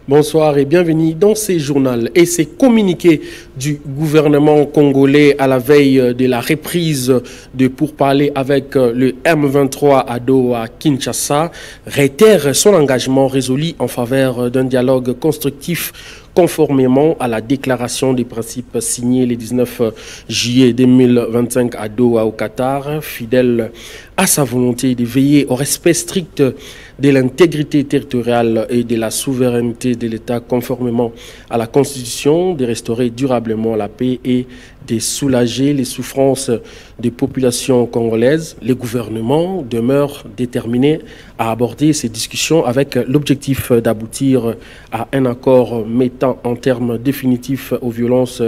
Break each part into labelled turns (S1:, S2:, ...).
S1: Bonsoir et bienvenue dans ces journaux et ces communiqués du gouvernement congolais à la veille de la reprise de pourparlers avec le M23 à Doha, Kinshasa, réitère son engagement résolu en faveur d'un dialogue constructif conformément à la déclaration des principes signée le 19 juillet 2025 à Doha au Qatar, fidèle à sa volonté de veiller au respect strict de l'intégrité territoriale et de la souveraineté de l'État conformément à la Constitution, de restaurer durablement la paix et de soulager les souffrances des populations congolaises. Le gouvernement demeure déterminé à aborder ces discussions avec l'objectif d'aboutir à un accord mettant en termes définitifs aux violences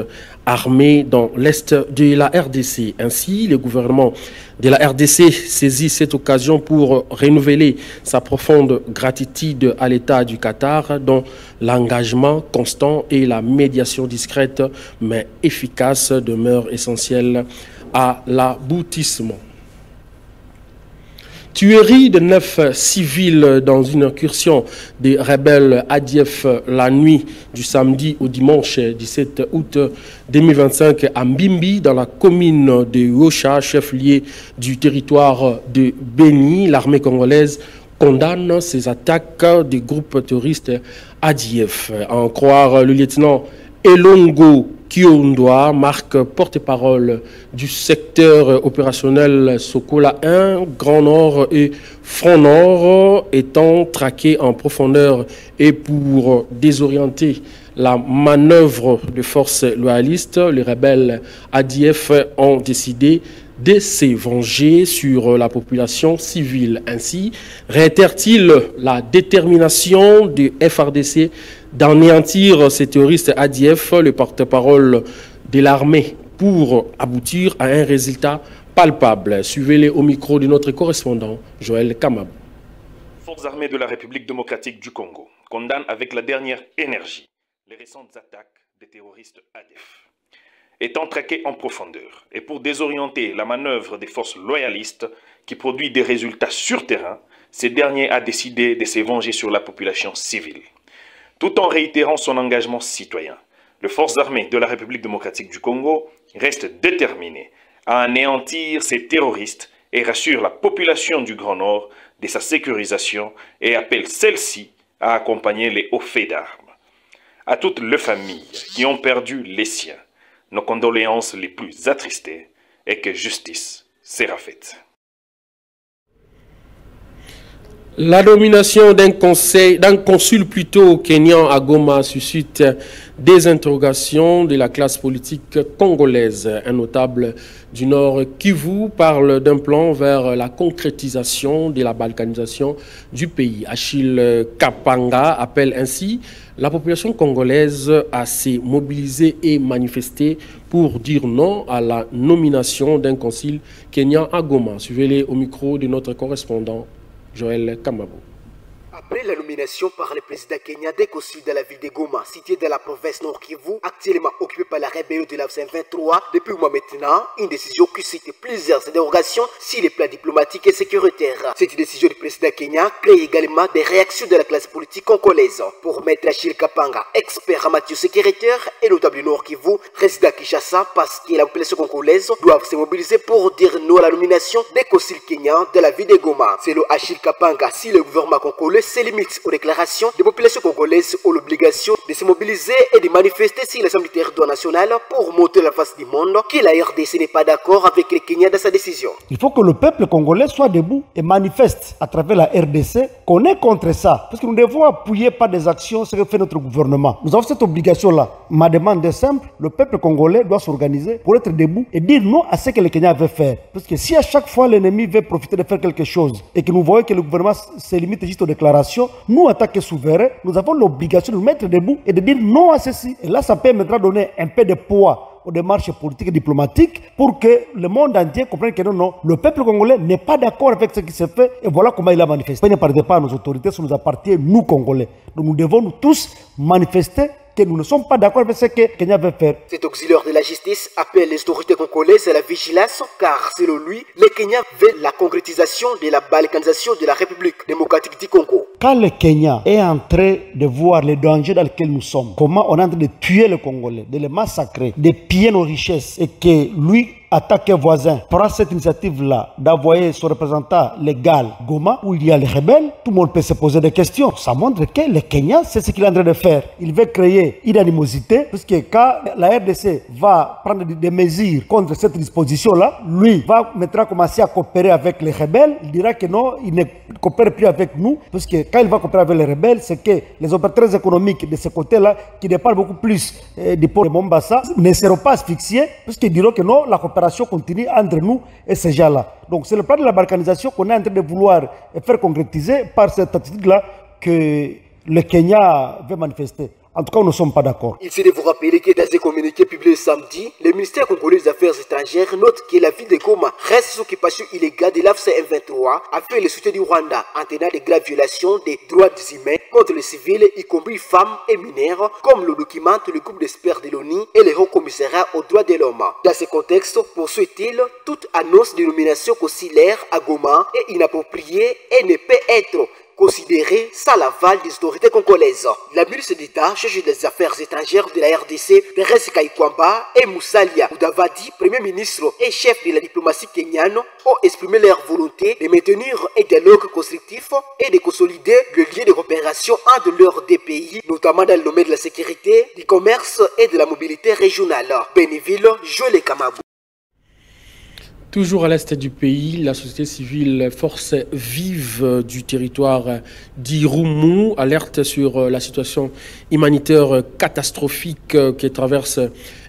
S1: armées dans l'Est de la RDC. Ainsi, le gouvernement de la RDC saisit cette occasion pour renouveler sa profonde gratitude à l'État du Qatar dont l'engagement constant et la médiation discrète mais efficace demeurent essentiels à l'aboutissement. Tuerie de 9 civils dans une incursion des rebelles ADF la nuit du samedi au dimanche 17 août 2025 à Mbimbi dans la commune de Yosha, chef-lieu du territoire de Beni. L'armée congolaise condamne ces attaques des groupes terroristes ADF. À en croire le lieutenant Elongo Kiondwa, marque porte-parole du secteur opérationnel Sokola 1, Grand Nord et Front Nord, étant traqués en profondeur et pour désorienter la manœuvre de forces loyalistes, les rebelles ADF ont décidé de se venger sur la population civile. Ainsi, réitère-t-il la détermination du FARDC d'anéantir ces terroristes ADF, le porte-parole de l'armée, pour aboutir à un résultat palpable. Suivez-les au micro de notre correspondant, Joël Kamabou.
S2: Les forces armées de la République démocratique du Congo condamnent avec la dernière énergie les récentes attaques des terroristes ADF. Étant traqués en profondeur et pour désorienter la manœuvre des forces loyalistes qui produit des résultats sur terrain, ces derniers a décidé de se venger sur la population civile. Tout en réitérant son engagement citoyen, les forces armées de la République démocratique du Congo restent déterminées à anéantir ces terroristes et rassure la population du Grand Nord de sa sécurisation et appelle celle-ci à accompagner les hauts faits d'armes. À toutes les familles qui ont perdu les siens, nos condoléances les plus attristées et que justice sera faite.
S1: La nomination d'un consul plutôt kényan à Goma suscite des interrogations de la classe politique congolaise. Un notable du Nord Kivu parle d'un plan vers la concrétisation de la balkanisation du pays. Achille Kapanga appelle ainsi la population congolaise à se mobiliser et manifester pour dire non à la nomination d'un consul kényan à Goma. Suivez-les au micro de notre correspondant Joël Kamabou.
S3: Après la nomination par le président kenyan des consuls de la ville de Goma, située dans la province Nord Kivu, actuellement occupée par la rébellion de la M23, depuis un mois maintenant, une décision qui suscite plusieurs interrogations sur les plans diplomatiques et sécuritaires. Cette décision du président kenyan crée également des réactions de la classe politique congolaise. Pour mettre Achille Kapanga, expert en matière sécuritaire et notable du Nord Kivu, résident à Kinshasa, parce que la population congolaise doit se mobiliser pour dire non à la nomination des consuls kenyans de la ville de Goma. Selon Achille Kapanga, si le gouvernement congolais se limite aux déclarations, les populations congolaises ont l'obligation de se mobiliser et de manifester sur l'Assemblée du territoire national pour montrer la face du monde que la RDC n'est pas d'accord avec les Kenyans dans sa décision.
S4: Il faut que le peuple congolais soit debout et manifeste à travers la RDC qu'on est contre ça. Parce que nous devons appuyer par des actions ce que fait notre gouvernement. Nous avons cette obligation-là. Ma demande est simple, le peuple congolais doit s'organiser pour être debout et dire non à ce que les Kenyans veulent faire. Parce que si à chaque fois l'ennemi veut profiter de faire quelque chose et que nous voyons que le gouvernement se limite juste aux déclarations, nous, en tant que souverains, nous avons l'obligation de nous mettre debout et de dire non à ceci. Et là, ça permettra de donner un peu de poids aux démarches politiques et diplomatiques pour que le monde entier comprenne que non, le peuple congolais n'est pas d'accord avec ce qui se fait et voilà comment il a manifesté. Ne partez pas à nos autorités, ça nous appartient, nous, Congolais. Donc nous devons nous tous manifester que nous ne sommes pas d'accord avec ce que Kenya veut faire.
S3: Cet auxiliaire de la justice appelle les autorités congolaises à la vigilance car selon lui, le Kenya veut la concrétisation de la balkanisation de la République démocratique du Congo.
S4: Quand le Kenya est en train de voir les dangers dans lesquels nous sommes. Comment on est en train de tuer les Congolais, de les massacrer, de piller nos richesses et que lui attaque un voisin, prend cette initiative-là d'envoyer son représentant légal Goma, où il y a les rebelles, tout le monde peut se poser des questions. Ça montre que le Kenya, c'est ce qu'il est en train de faire. Il veut créer une animosité, puisque quand la RDC va prendre des mesures contre cette disposition-là, lui va maintenant commencer à coopérer avec les rebelles. Il dira que non, il ne coopère plus avec nous, puisque quand il va coopérer avec les rebelles, c'est que les opérateurs économiques de ce côté-là, qui dépendent beaucoup plus du port de Mombasa, ne seront pas asphyxiés, puisqu'ils diront que non, la coopération continue entre nous et ces gens-là. Donc c'est le plan de la balkanisation qu'on est en train de vouloir faire concrétiser par cette attitude-là que le Kenya veut manifester. En tout cas, nous ne sommes pas d'accord.
S3: Il s'est de vous rappeler que dans un communiqué publié samedi, le ministère congolais des Affaires étrangères note que la ville de Goma reste sous occupation illégale de l'AFC M23 avec le soutien du Rwanda, entraînant de graves violations des droits humains contre les civils, y compris femmes et mineurs, comme le documente le groupe d'experts de l'ONU et le Haut Commissariat aux droits de l'homme. Dans ce contexte, poursuit-il, toute annonce de nomination consulaire à Goma est inappropriée et ne peut être considéré sans l'aval des autorités congolaises. La ministre d'État chargée des Affaires étrangères de la RDC, Thérèse Kaikwamba, et Moussalia Mudavadi, Premier ministre et chef de la diplomatie kenyane, ont exprimé leur volonté de maintenir un dialogue constructif et de consolider le lien de coopération entre leurs deux pays, notamment dans le domaine de la sécurité, du commerce et de la mobilité régionale. Bénéville, Joël Kamabou.
S1: Toujours à l'est du pays, la société civile Forces Vives du territoire d'Irumu alerte sur la situation humanitaire catastrophique qui traverse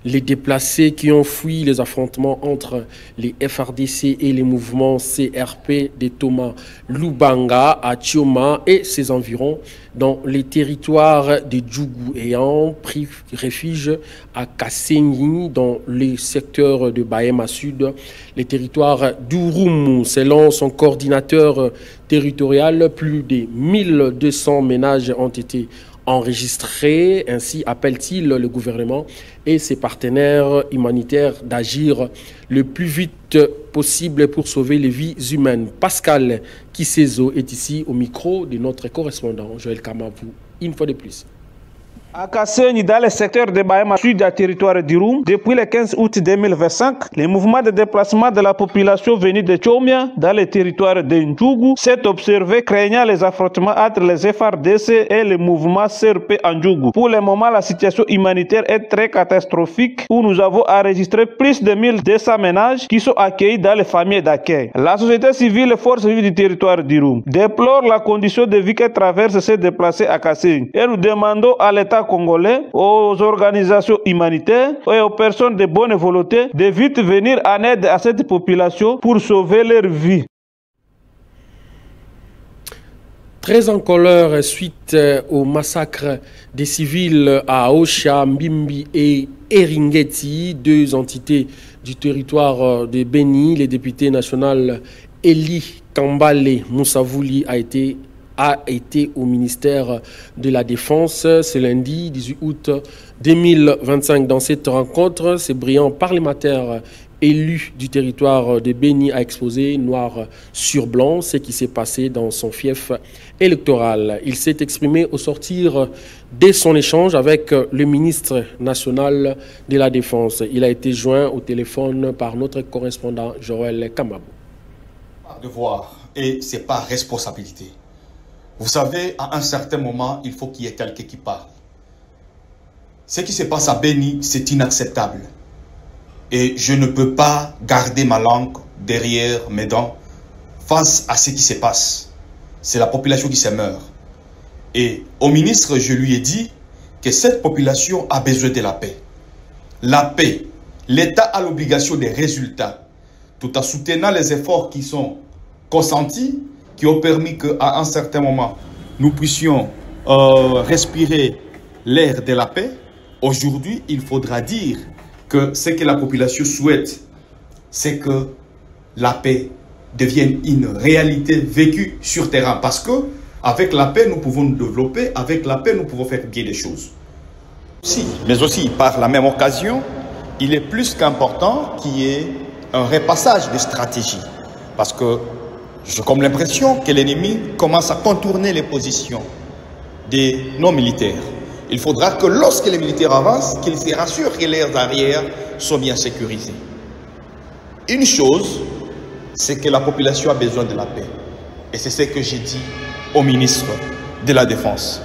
S1: les déplacés qui ont fui les affrontements entre les FRDC et les mouvements CRP de Thomas Lubanga à Chioma et ses environs dans les territoires de Djougou ayant pris refuge à Kasenyi dans les secteurs de Bahema Sud, les territoires d'Urumu. Selon son coordinateur territorial, plus de 1200 ménages ont été enregistrés. Ainsi appelle-t-il le gouvernement et ses partenaires humanitaires d'agir le plus vite possible pour sauver les vies humaines. Pascal Kisezo est ici au micro de notre correspondant Joël Kamabou, une fois de plus.
S5: À Kasenyi, dans le secteur de Bahema Sud du territoire d'Irumu, depuis le 15 août 2025, les mouvements de déplacement de la population venue de Tchomia dans le territoire de Ndjougou s'est observé craignant les affrontements entre les FRDC et le mouvement CRP en Ndjougou. Pour le moment, la situation humanitaire est très catastrophique où nous avons enregistré plus de 1200 ménages qui sont accueillis dans les familles d'accueil. La société civile Forces Vives du territoire d'Irumu déplore la condition de vie que traversent ces déplacés à Kasenyi et nous demandons à l'État congolais, aux organisations humanitaires et aux personnes de bonne volonté de vite venir en aide à cette population pour sauver leur vie.
S1: Très en colère suite au massacre des civils à Osha, Mbimbi et Eringeti, deux entités du territoire de Beni, le député national Eli Kambale Moussavouli a été au ministère de la Défense ce lundi 18 août 2025. Dans cette rencontre, ce brillant parlementaire élu du territoire de Beni a exposé noir sur blanc ce qui s'est passé dans son fief électoral. Il s'est exprimé au sortir de son échange avec le ministre national de la Défense. Il a été joint au téléphone par notre correspondant Joël Kamabou.
S6: Devoir et c'est pas responsabilité. Vous savez, à un certain moment, il faut qu'il y ait quelqu'un qui parle. Ce qui se passe à Beni, c'est inacceptable. Et je ne peux pas garder ma langue derrière mes dents face à ce qui se passe. C'est la population qui se meurt. Et au ministre, je lui ai dit que cette population a besoin de la paix. La paix, l'État a l'obligation des résultats, tout en soutenant les efforts qui sont consentis, qui ont permis qu'à un certain moment, nous puissions respirer l'air de la paix. Aujourd'hui, il faudra dire que ce que la population souhaite, c'est que la paix devienne une réalité vécue sur terrain. Parce que avec la paix, nous pouvons nous développer, avec la paix, nous pouvons faire bien des choses. Mais aussi, par la même occasion, il est plus qu'important qu'il y ait un repassage de stratégie. Parce que j'ai comme l'impression que l'ennemi commence à contourner les positions des non-militaires. Il faudra que lorsque les militaires avancent, qu'ils se rassurent que leurs arrières sont bien sécurisés. Une chose, c'est que la population a besoin de la paix. Et c'est ce que j'ai dit au ministre de la Défense.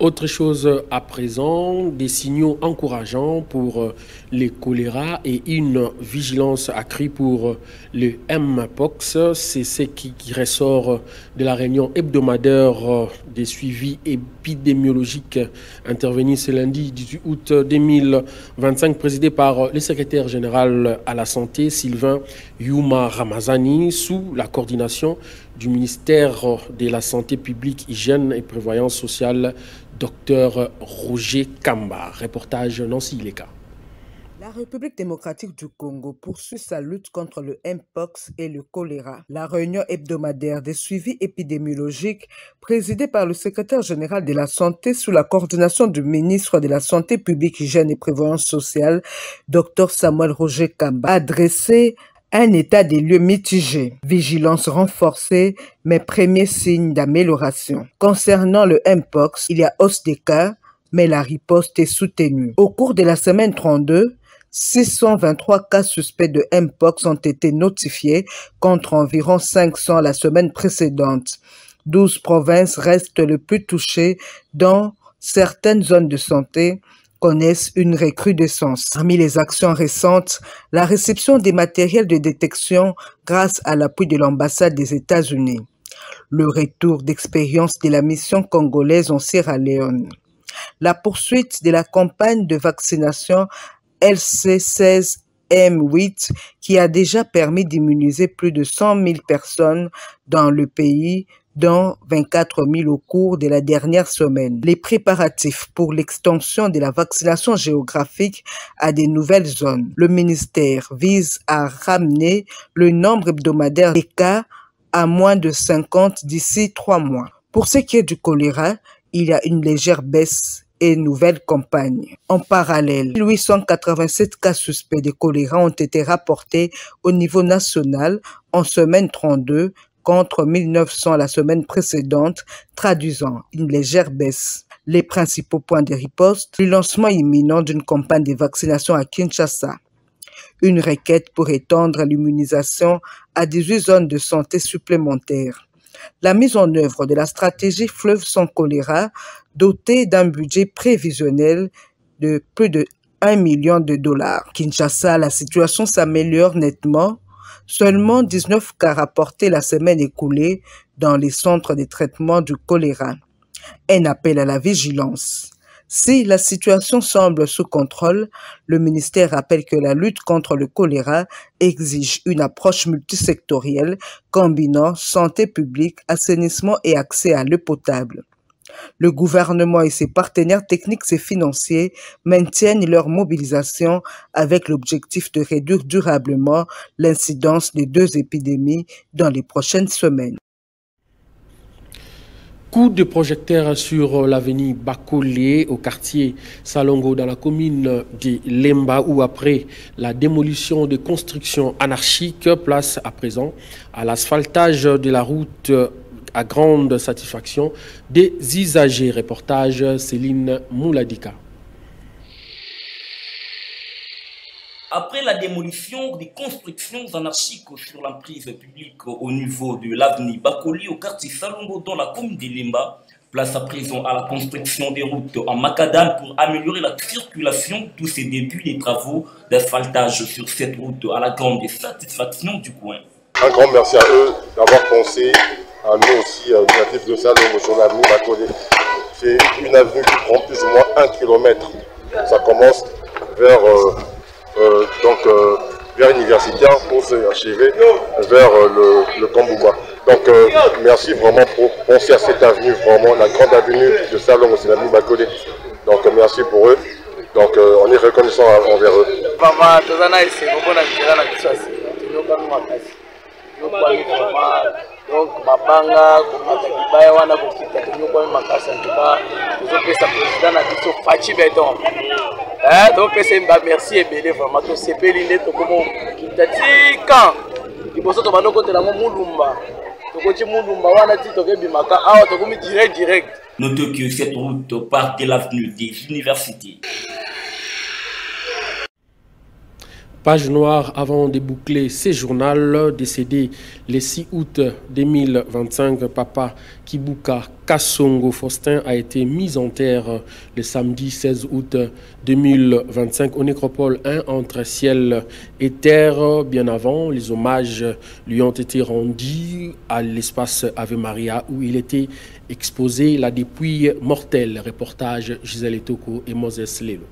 S1: Autre chose à présent, des signaux encourageants pour le choléra et une vigilance accrue pour le Mpox. C'est ce qui ressort de la réunion hebdomadaire des suivis épidémiologiques intervenue ce lundi 18 août 2025, présidée par le secrétaire général à la santé, Sylvain Yuma Ramazani, sous la coordination du ministère de la Santé publique, Hygiène et Prévoyance sociale, Dr Roger Kamba. Reportage Nancy Ileka.
S7: La République démocratique du Congo poursuit sa lutte contre le Mpox et le choléra. La réunion hebdomadaire des suivis épidémiologiques, présidée par le secrétaire général de la Santé sous la coordination du ministre de la Santé publique, Hygiène et Prévoyance sociale, Dr Samuel Roger Kamba, a dressé un état des lieux mitigé, vigilance renforcée, mais premiers signes d'amélioration. Concernant le Mpox, il y a hausse des cas, mais la riposte est soutenue. Au cours de la semaine 32, 623 cas suspects de Mpox ont été notifiés contre environ 500 la semaine précédente. 12 provinces restent les plus touchées dans certaines zones de santé connaissent une recrudescence. Parmi les actions récentes, la réception des matériels de détection grâce à l'appui de l'ambassade des États-Unis. Le retour d'expérience de la mission congolaise en Sierra Leone. La poursuite de la campagne de vaccination LC16M8 qui a déjà permis d'immuniser plus de 100 000 personnes dans le pays, dont 24 000 au cours de la dernière semaine. Les préparatifs pour l'extension de la vaccination géographique à des nouvelles zones. Le ministère vise à ramener le nombre hebdomadaire des cas à moins de 50 d'ici 3 mois. Pour ce qui est du choléra, il y a une légère baisse et nouvelle campagne. En parallèle, 887 cas suspects de choléra ont été rapportés au niveau national en semaine 32, contre 1900 la semaine précédente, traduisant une légère baisse. Les principaux points de riposte, le lancement imminent d'une campagne de vaccination à Kinshasa, une requête pour étendre l'immunisation à 18 zones de santé supplémentaires, la mise en œuvre de la stratégie Fleuve sans choléra, dotée d'un budget prévisionnel de plus de 1 million de dollars. Kinshasa, la situation s'améliore nettement. Seulement 19 cas rapportés la semaine écoulée dans les centres de traitement du choléra. Un appel à la vigilance. Si la situation semble sous contrôle, le ministère rappelle que la lutte contre le choléra exige une approche multisectorielle combinant santé publique, assainissement et accès à l'eau potable. Le gouvernement et ses partenaires techniques et financiers maintiennent leur mobilisation avec l'objectif de réduire durablement l'incidence des deux épidémies dans les prochaines semaines.
S1: Coup de projecteur sur l'avenue Bakolé au quartier Salongo dans la commune de Lemba où après la démolition de constructions anarchiques, place à présent à l'asphaltage de la route à grande satisfaction des usagers. Reportage Céline Mouladika.
S8: Après la démolition des constructions anarchiques sur l'emprise publique au niveau de l'avenue Bakoli au quartier Salongo dans la commune de Lemba, place à présent à la construction des routes en macadam pour améliorer la circulation, tous ces débuts des travaux d'asphaltage sur cette route à la grande satisfaction du coin.
S9: Un grand merci à eux d'avoir pensé à nous aussi, natifs de Salongo sur l'avenue Bakoli. C'est une avenue qui prend plus ou moins 1 km. Ça commence vers vers l'universitaire pour se achever vers le Kambouba. Donc merci vraiment pour penser à cette avenue, vraiment la grande avenue de Salongo, c'est l'avenue Bakolé. Donc merci pour eux. Donc on est reconnaissant envers eux.
S10: Donc mabanga komata kibaya wana kokita tonyoko makasa ntuba tozopesa président na biso Fachi Beton donc pesa mba merci ebele vraiment to sepeli nde to komo kitati kan liboso to banoko te lango mulumba tokoti Mundumba wana ti tokebimaka awa tokomi direct.
S8: Notez que cette route part de l'avenue des universités.
S1: Page noire avant de boucler ces journaux. Décédé le 6 août 2025, Papa Kibuka Kasongo Faustin a été mis en terre le samedi 16 août 2025 au nécropole 1 entre ciel et terre. Bien avant, les hommages lui ont été rendus à l'espace Ave Maria où il était exposé la dépouille mortelle. Reportage Gisèle Etoko et Moses Lelo.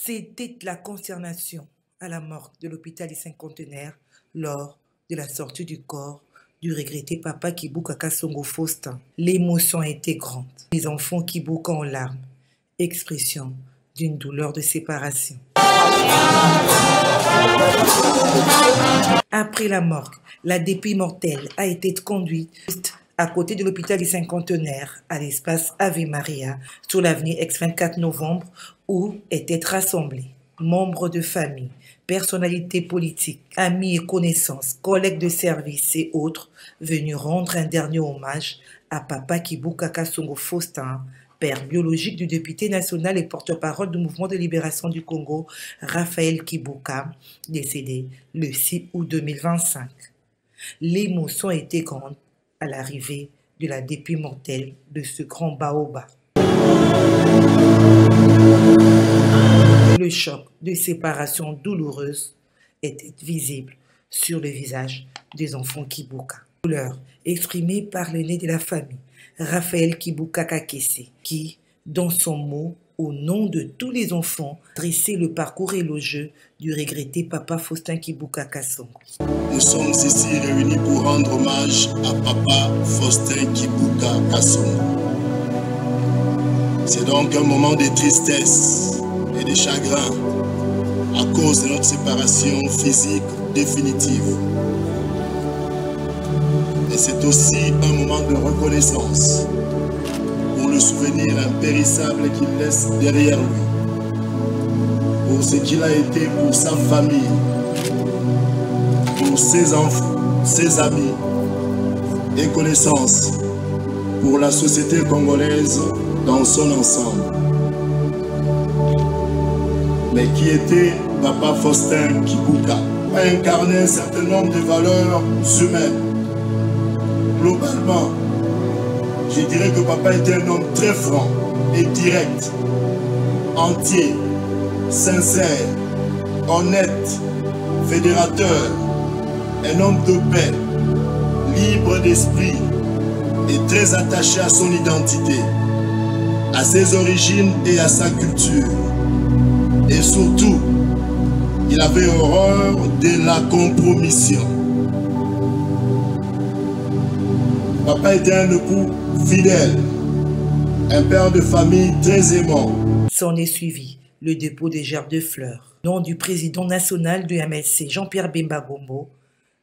S7: C'était la consternation à la mort de l'hôpital des Cinquantenaires lors de la sortie du corps du regretté Papa Kibuka Kasongo Faustin. L'émotion était grande. Les enfants Kibuka en larmes, expression d'une douleur de séparation. Après la morgue, la dépouille mortelle a été conduite à côté de l'hôpital des Cinquantenaires, à l'espace Ave Maria, sur l'avenue ex-24 novembre, où étaient rassemblés membres de famille, personnalités politiques, amis et connaissances, collègues de service et autres, venus rendre un dernier hommage à Papa Kibuka Kasongo Faustin, père biologique du député national et porte-parole du mouvement de libération du Congo, Raphaël Kibuka, décédé le 6 août 2025. L'émotion était grande à l'arrivée de la dépouille mortelle de ce grand baobab. Le choc de séparation douloureuse était visible sur le visage des enfants Kibuka. Douleur exprimée par l'aîné de la famille, Raphaël Kibuka Kakese, qui, dans son mot, au nom de tous les enfants, dressait le parcours élogieux du regretté Papa Faustin Kibuka Kasongo.
S11: Nous sommes ici réunis pour rendre hommage à Papa Faustin Kibuka Kasongo. C'est donc un moment de tristesse et de chagrin à cause de notre séparation physique définitive. Et c'est aussi un moment de reconnaissance pour le souvenir impérissable qu'il laisse derrière lui, pour ce qu'il a été pour sa famille, pour ses enfants, ses amis et connaissances, pour la société congolaise dans son ensemble. Mais qui était Papa Faustin Kibuka, a incarné un certain nombre de valeurs humaines. Globalement, je dirais que Papa était un homme très franc et direct, entier, sincère, honnête, fédérateur, un homme de paix, libre d'esprit et très attaché à son identité, à ses origines et à sa culture. Et surtout, il avait horreur de la compromission. Papa était un époux fidèle, un père de famille très aimant.
S7: S'en est suivi le dépôt des gerbes de fleurs. Nom du président national du MLC, Jean-Pierre Bemba Gombo,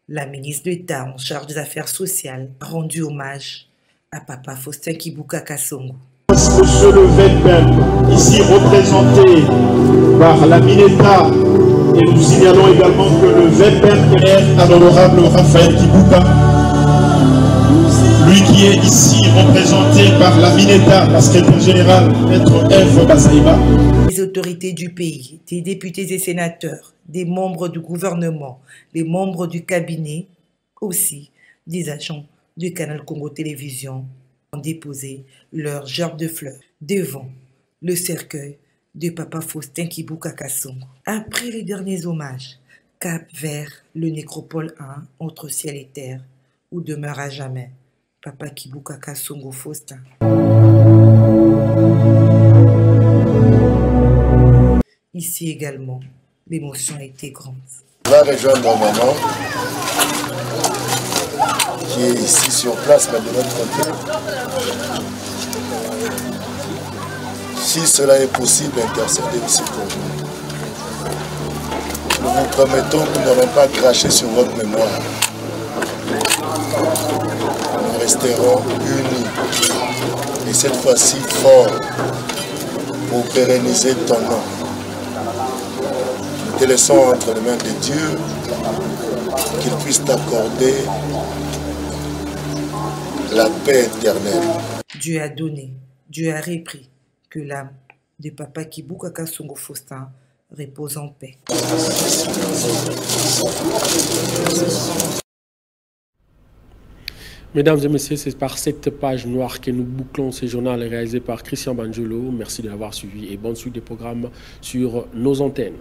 S7: la ministre d'État en charge des affaires sociales a rendu hommage à Papa Faustin Kibuka Kasongo.
S12: Monsieur le VEPEM, ici représenté par la Mineta, et nous signalons également que le VEPEM est à l'honorable Raphaël Kibuka, lui qui est ici représenté par la Mineta, la secrétaire générale, Maître F. Basaïba.
S7: Les autorités du pays, des députés et sénateurs, des membres du gouvernement, les membres du cabinet, aussi des agents du canal Congo Télévision, ont déposé leurs gerbes de fleurs devant le cercueil de Papa Faustin Kibuka Kasongo. Après les derniers hommages, cap vers le nécropole 1 entre ciel et terre, où demeure à jamais Papa Kibuka Kasongo Faustin. Ici également, l'émotion était grande.
S11: On va rejoindre maman qui est ici sur place, mais de l'autre côté. Si cela est possible, intercéder aussi pour nous. Nous vous promettons que nous n'allons pas cracher sur votre mémoire. Nous resterons unis et cette fois-ci forts pour pérenniser ton nom. Nous te laissons entre les mains de Dieu qu'il puisse t'accorder la paix éternelle.
S7: Dieu a donné, Dieu a repris, que l'âme de Papa Kibuka Kasongo Faustin repose en paix.
S1: Mesdames et messieurs, c'est par cette page noire que nous bouclons ce journal réalisé par Christian Banjolo. Merci de l'avoir suivi et bonne suite des programmes sur nos antennes.